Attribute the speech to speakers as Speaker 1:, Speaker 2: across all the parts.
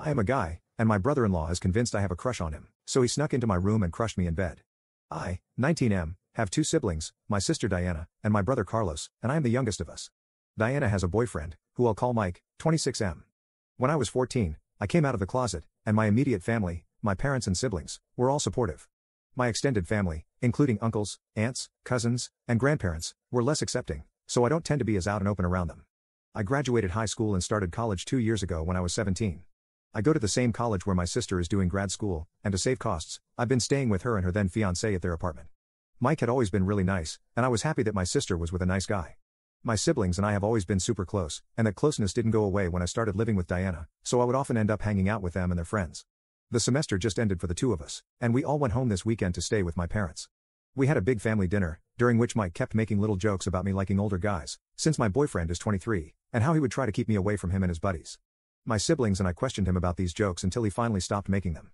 Speaker 1: I am a guy, and my brother-in-law is convinced I have a crush on him, so he snuck into my room and crushed me in bed. I, 19M, have two siblings, my sister Diana, and my brother Carlos, and I am the youngest of us. Diana has a boyfriend, who I'll call Mike, 26M. When I was 14, I came out of the closet, and my immediate family, my parents and siblings, were all supportive. My extended family, including uncles, aunts, cousins, and grandparents, were less accepting, so I don't tend to be as out and open around them. I graduated high school and started college 2 years ago when I was 17. I go to the same college where my sister is doing grad school, and to save costs, I've been staying with her and her then fiancé at their apartment. Mike had always been really nice, and I was happy that my sister was with a nice guy. My siblings and I have always been super close, and that closeness didn't go away when I started living with Diana, so I would often end up hanging out with them and their friends. The semester just ended for the two of us, and we all went home this weekend to stay with my parents. We had a big family dinner, during which Mike kept making little jokes about me liking older guys, since my boyfriend is 23, and how he would try to keep me away from him and his buddies. My siblings and I questioned him about these jokes until he finally stopped making them.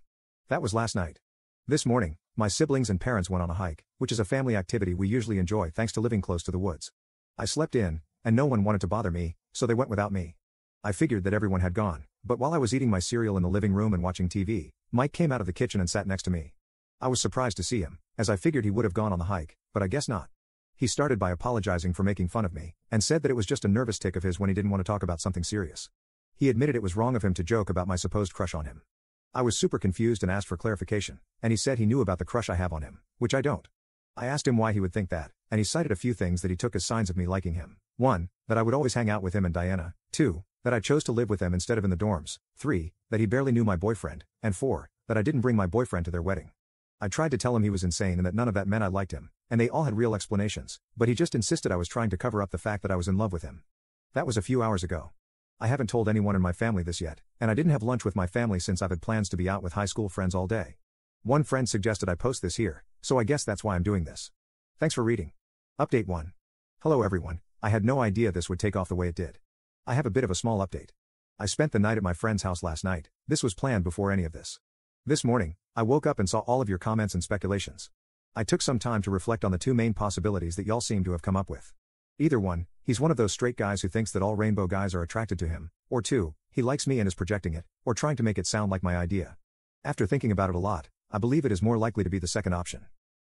Speaker 1: That was last night. This morning, my siblings and parents went on a hike, which is a family activity we usually enjoy thanks to living close to the woods. I slept in, and no one wanted to bother me, so they went without me. I figured that everyone had gone, but while I was eating my cereal in the living room and watching TV, Mike came out of the kitchen and sat next to me. I was surprised to see him, as I figured he would have gone on the hike, but I guess not. He started by apologizing for making fun of me, and said that it was just a nervous tic of his when he didn't want to talk about something serious. He admitted it was wrong of him to joke about my supposed crush on him. I was super confused and asked for clarification, and he said he knew about the crush I have on him, which I don't. I asked him why he would think that, and he cited a few things that he took as signs of me liking him. 1. That I would always hang out with him and Diana. 2. That I chose to live with them instead of in the dorms. 3. That he barely knew my boyfriend. And 4. That I didn't bring my boyfriend to their wedding. I tried to tell him he was insane and that none of that meant I liked him, and they all had real explanations, but he just insisted I was trying to cover up the fact that I was in love with him. That was a few hours ago. I haven't told anyone in my family this yet, and I didn't have lunch with my family since I've had plans to be out with high school friends all day. One friend suggested I post this here, so I guess that's why I'm doing this. Thanks for reading. Update 1. Hello everyone, I had no idea this would take off the way it did. I have a bit of a small update. I spent the night at my friend's house last night. This was planned before any of this. This morning, I woke up and saw all of your comments and speculations. I took some time to reflect on the two main possibilities that y'all seem to have come up with. Either 1, he's one of those straight guys who thinks that all rainbow guys are attracted to him, or 2, he likes me and is projecting it, or trying to make it sound like my idea. After thinking about it a lot, I believe it is more likely to be the second option.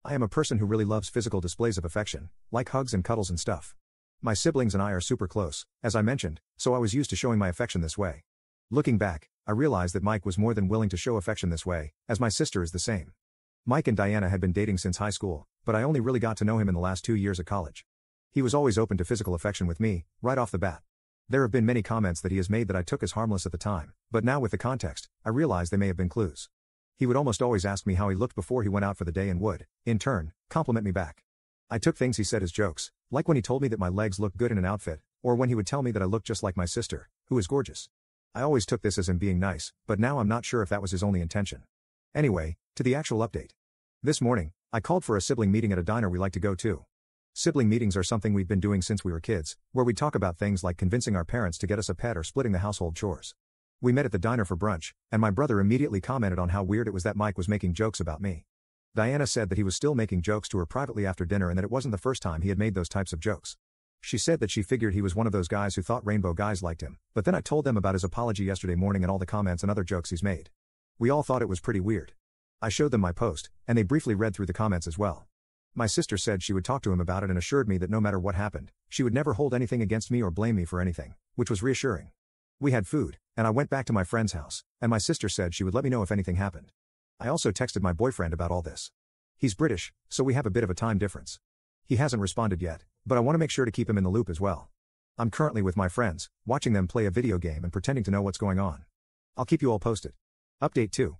Speaker 1: I am a person who really loves physical displays of affection, like hugs and cuddles and stuff. My siblings and I are super close, as I mentioned, so I was used to showing my affection this way. Looking back, I realized that Mike was more than willing to show affection this way, as my sister is the same. Mike and Diana had been dating since high school, but I only really got to know him in the last 2 years at college. He was always open to physical affection with me, right off the bat. There have been many comments that he has made that I took as harmless at the time, but now with the context, I realize they may have been clues. He would almost always ask me how he looked before he went out for the day and would, in turn, compliment me back. I took things he said as jokes, like when he told me that my legs looked good in an outfit, or when he would tell me that I looked just like my sister, who is gorgeous. I always took this as him being nice, but now I'm not sure if that was his only intention. Anyway, to the actual update. This morning, I called for a sibling meeting at a diner we like to go to. Sibling meetings are something we've been doing since we were kids, where we talk about things like convincing our parents to get us a pet or splitting the household chores. We met at the diner for brunch, and my brother immediately commented on how weird it was that Mike was making jokes about me. Diana said that he was still making jokes to her privately after dinner and that it wasn't the first time he had made those types of jokes. She said that she figured he was one of those guys who thought rainbow guys liked him, but then I told them about his apology yesterday morning and all the comments and other jokes he's made. We all thought it was pretty weird. I showed them my post, and they briefly read through the comments as well. My sister said she would talk to him about it and assured me that no matter what happened, she would never hold anything against me or blame me for anything, which was reassuring. We had food, and I went back to my friend's house, and my sister said she would let me know if anything happened. I also texted my boyfriend about all this. He's British, so we have a bit of a time difference. He hasn't responded yet, but I want to make sure to keep him in the loop as well. I'm currently with my friends, watching them play a video game and pretending to know what's going on. I'll keep you all posted. Update 2.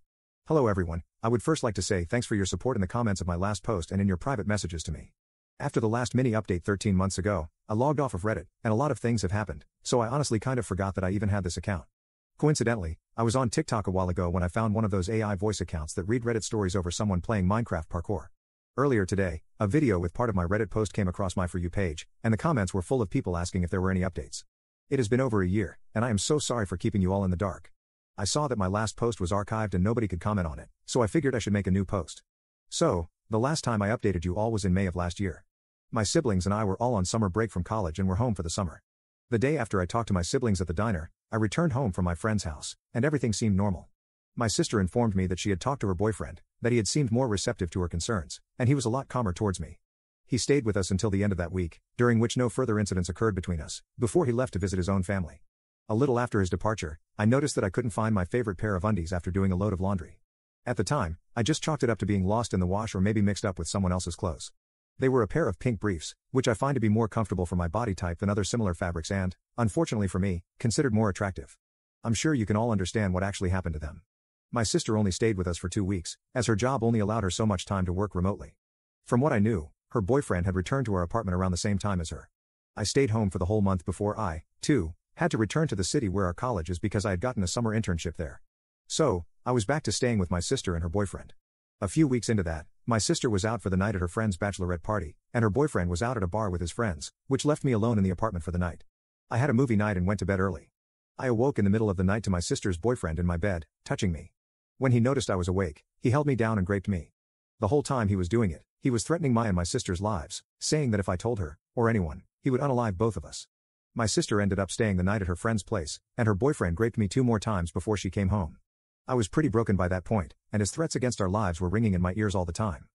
Speaker 1: Hello everyone, I would first like to say thanks for your support in the comments of my last post and in your private messages to me. After the last mini update 13 months ago, I logged off of Reddit, and a lot of things have happened, so I honestly kind of forgot that I even had this account. Coincidentally, I was on TikTok a while ago when I found one of those AI voice accounts that read Reddit stories over someone playing Minecraft parkour. Earlier today, a video with part of my Reddit post came across my For You page, and the comments were full of people asking if there were any updates. It has been over a year, and I am so sorry for keeping you all in the dark. I saw that my last post was archived and nobody could comment on it, so I figured I should make a new post. So, the last time I updated you all was in May of last year. My siblings and I were all on summer break from college and were home for the summer. The day after I talked to my siblings at the diner, I returned home from my friend's house, and everything seemed normal. My sister informed me that she had talked to her boyfriend, that he had seemed more receptive to her concerns, and he was a lot calmer towards me. He stayed with us until the end of that week, during which no further incidents occurred between us, before he left to visit his own family. A little after his departure, I noticed that I couldn't find my favorite pair of undies after doing a load of laundry. At the time, I just chalked it up to being lost in the wash or maybe mixed up with someone else's clothes. They were a pair of pink briefs, which I find to be more comfortable for my body type than other similar fabrics and, unfortunately for me, considered more attractive. I'm sure you can all understand what actually happened to them. My sister only stayed with us for 2 weeks, as her job only allowed her so much time to work remotely. From what I knew, her boyfriend had returned to our apartment around the same time as her. I stayed home for the whole month before I, too, had to return to the city where our college is because I had gotten a summer internship there. So, I was back to staying with my sister and her boyfriend. A few weeks into that, my sister was out for the night at her friend's bachelorette party, and her boyfriend was out at a bar with his friends, which left me alone in the apartment for the night. I had a movie night and went to bed early. I awoke in the middle of the night to my sister's boyfriend in my bed, touching me. When he noticed I was awake, he held me down and raped me. The whole time he was doing it, he was threatening my and my sister's lives, saying that if I told her, or anyone, he would unalive both of us. My sister ended up staying the night at her friend's place, and her boyfriend raped me 2 more times before she came home. I was pretty broken by that point, and his threats against our lives were ringing in my ears all the time.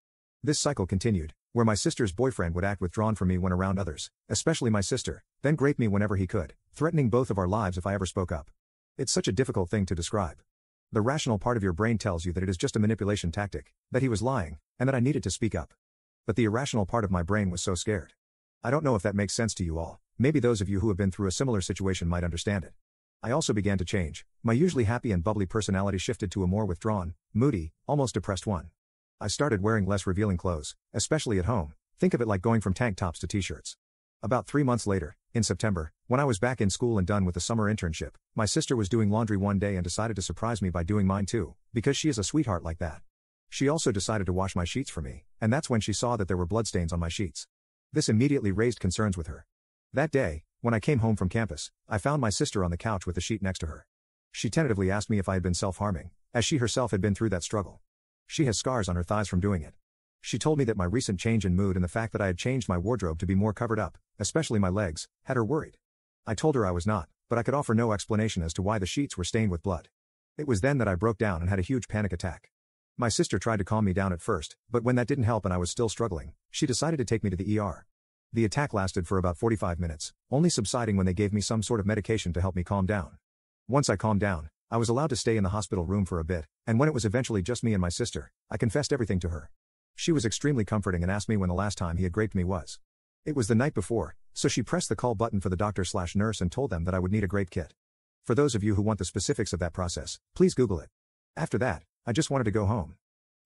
Speaker 1: This cycle continued, where my sister's boyfriend would act withdrawn from me when around others, especially my sister, then rape me whenever he could, threatening both of our lives if I ever spoke up. It's such a difficult thing to describe. The rational part of your brain tells you that it is just a manipulation tactic, that he was lying, and that I needed to speak up. But the irrational part of my brain was so scared. I don't know if that makes sense to you all, maybe those of you who have been through a similar situation might understand it. I also began to change. My usually happy and bubbly personality shifted to a more withdrawn, moody, almost depressed one. I started wearing less revealing clothes, especially at home. Think of it like going from tank tops to t-shirts. About 3 months later, in September, when I was back in school and done with the summer internship, my sister was doing laundry one day and decided to surprise me by doing mine too, because she is a sweetheart like that. She also decided to wash my sheets for me, and that's when she saw that there were bloodstains on my sheets. This immediately raised concerns with her. That day, when I came home from campus, I found my sister on the couch with the sheet next to her. She tentatively asked me if I had been self-harming, as she herself had been through that struggle. She has scars on her thighs from doing it. She told me that my recent change in mood and the fact that I had changed my wardrobe to be more covered up, especially my legs, had her worried. I told her I was not, but I could offer no explanation as to why the sheets were stained with blood. It was then that I broke down and had a huge panic attack. My sister tried to calm me down at first, but when that didn't help and I was still struggling, she decided to take me to the ER. The attack lasted for about 45 minutes, only subsiding when they gave me some sort of medication to help me calm down. Once I calmed down, I was allowed to stay in the hospital room for a bit, and when it was eventually just me and my sister, I confessed everything to her. She was extremely comforting and asked me when the last time he had raped me was. It was the night before, so she pressed the call button for the doctor/nurse and told them that I would need a rape kit. For those of you who want the specifics of that process, please Google it. After that, I just wanted to go home.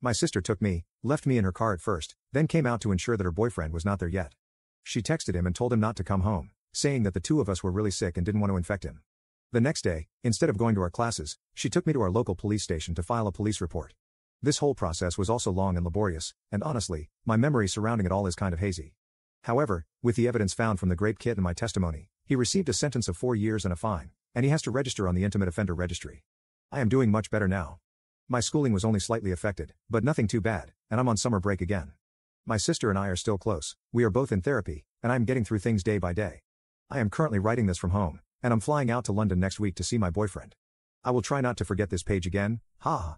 Speaker 1: My sister took me, left me in her car at first, then came out to ensure that her boyfriend was not there yet. She texted him and told him not to come home, saying that the two of us were really sick and didn't want to infect him. The next day, instead of going to our classes, she took me to our local police station to file a police report. This whole process was also long and laborious, and honestly, my memory surrounding it all is kind of hazy. However, with the evidence found from the rape kit and my testimony, he received a sentence of 4 years and a fine, and he has to register on the Intimate Offender Registry. I am doing much better now. My schooling was only slightly affected, but nothing too bad, and I'm on summer break again. My sister and I are still close, we are both in therapy, and I'm getting through things day by day. I am currently writing this from home, and I'm flying out to London next week to see my boyfriend. I will try not to forget this page again, haha.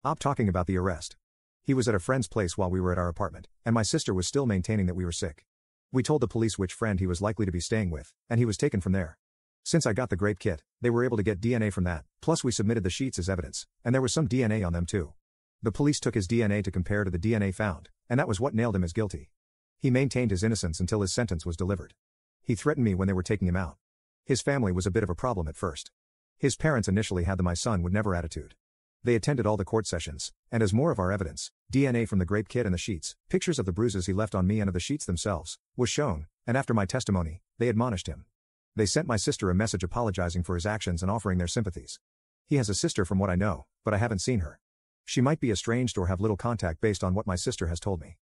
Speaker 1: Op talking about the arrest. He was at a friend's place while we were at our apartment, and my sister was still maintaining that we were sick. We told the police which friend he was likely to be staying with, and he was taken from there. Since I got the rape kit, they were able to get DNA from that, plus we submitted the sheets as evidence, and there was some DNA on them too. The police took his DNA to compare to the DNA found, and that was what nailed him as guilty. He maintained his innocence until his sentence was delivered. He threatened me when they were taking him out. His family was a bit of a problem at first. His parents initially had the my son would never attitude. They attended all the court sessions, and as more of our evidence, DNA from the rape kit and the sheets, pictures of the bruises he left on me and of the sheets themselves, was shown, and after my testimony, they admonished him. They sent my sister a message apologizing for his actions and offering their sympathies. He has a sister from what I know, but I haven't seen her. She might be estranged or have little contact based on what my sister has told me.